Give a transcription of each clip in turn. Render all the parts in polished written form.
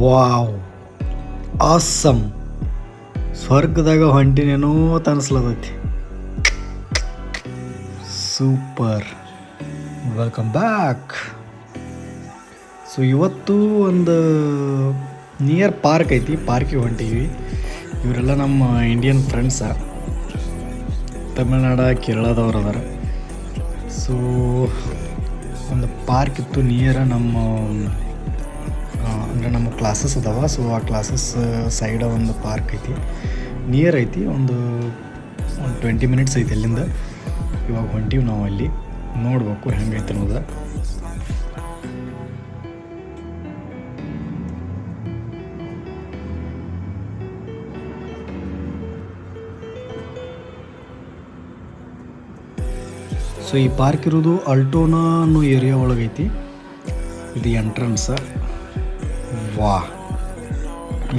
Wow, awesome. ಸ್ವರ್ಗದಾಗ ಹೊಂಟಿನೇನೋ ಅನಿಸ್ಲತೈತಿ. Super, welcome back. ಸೊ ಇವತ್ತು ಒಂದು ನಿಯರ್ ಪಾರ್ಕ್ ಐತಿ, ಪಾರ್ಕಿಗೆ ಹೊಂಟೀವಿ. ಇವರೆಲ್ಲ ನಮ್ಮ ಇಂಡಿಯನ್ ಫ್ರೆಂಡ್ಸ, ತಮಿಳ್ನಾಡು ಕೇರಳದವ್ರು ಅದಾರ. ಸೊ ಒಂದು ಪಾರ್ಕ್ ಇತ್ತು ನಿಯರ ನಮ್ಮ ಅಂದರೆ ನಮ್ಮ ಕ್ಲಾಸಸ್ ಅದಾವ. ಸೊ ಆ ಕ್ಲಾಸಸ್ ಸೈಡ ಒಂದು ಪಾರ್ಕ್ ಐತಿ, ನಿಯರ್ ಐತಿ. ಒಂದು 20 ಮಿನಿಟ್ಸ್ ಐತಿ ಅಲ್ಲಿಂದ. ಇವಾಗ ಹೊಂಟೀವಿ ನಾವು, ಅಲ್ಲಿ ನೋಡ್ಬೇಕು ಹೆಂಗೈತೆ ಅನ್ನೋದ. ಸೊ ಈ ಪಾರ್ಕ್ ಇರೋದು ಅಲ್ಟೋನಾ ಅನ್ನೋ ಏರಿಯಾ ಒಳಗೈತಿ. ಇದು ಎಂಟ್ರನ್ಸ. ವಾ,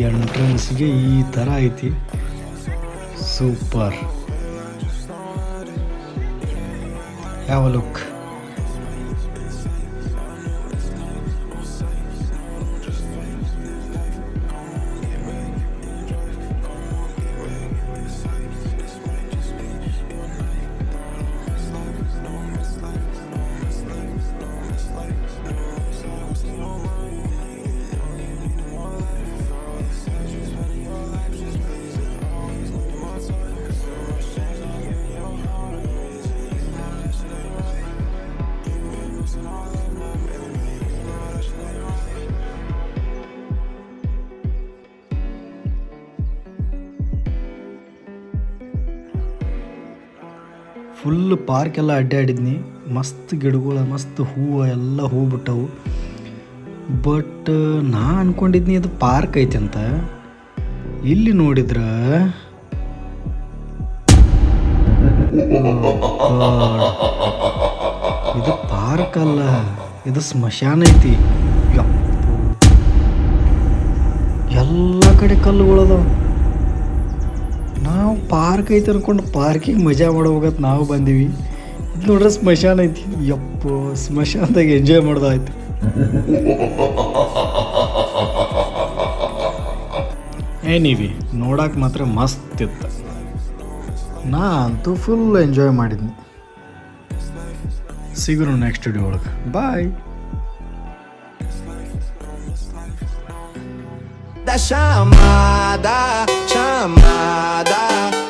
ಎಂಟ್ರನ್ಸ್ಗೆ ಈ ಥರ ಐತಿ. ಸೂಪರ್, ಯಾವ ಲುಕ್. ಫುಲ್ ಪಾರ್ಕ್ ಎಲ್ಲ ಅಡ್ಡಾಡಿದ್ನಿ. ಮಸ್ತ್ ಗಿಡಗಳು, ಮಸ್ತ್ ಹೂವು, ಎಲ್ಲ ಹೂ ಬಿಟ್ಟವು. ಬಟ್ ನಾ ಅನ್ಕೊಂಡಿದ್ನಿ ಇದು ಪಾರ್ಕ್ ಐತೆ ಅಂತ. ಇಲ್ಲಿ ನೋಡಿದ್ರೆ ಇದು ಪಾರ್ಕ್ ಅಲ್ಲ, ಇದು ಸ್ಮಶಾನ ಐತಿ. ಎಲ್ಲ ಕಡೆ ಕಲ್ಲುಗಳದಾವ. ನಾವು ಪಾರ್ಕ್ ಐತೆ ಅನ್ಕೊಂಡು ಪಾರ್ಕಿಗೆ ಮಜಾ ಮಾಡೋಗತ್ ನಾವು ಬಂದೀವಿ. ಇದು ನೋಡ್ರೆ ಸ್ಮಶಾನ ಐತಿ. ಯಪ್ಪ, ಸ್ಮಶಾನದಾಗ ಎಂಜಾಯ್ ಮಾಡೋದಾಯ್ತು. ಏನಿವಿ ನೋಡಕ್ಕೆ ಮಾತ್ರ ಮಸ್ತ್ ಇತ್ತು. ನಾ ಅಂತೂ ಫುಲ್ ಎಂಜಾಯ್ ಮಾಡಿದ್ನಿ. ಸಿಗೋಣ ನೆಕ್ಸ್ಟ್ ವಿಡಿಯೋ ಒಳಗೆ. ಬಾಯ್. Da chamada, chamada.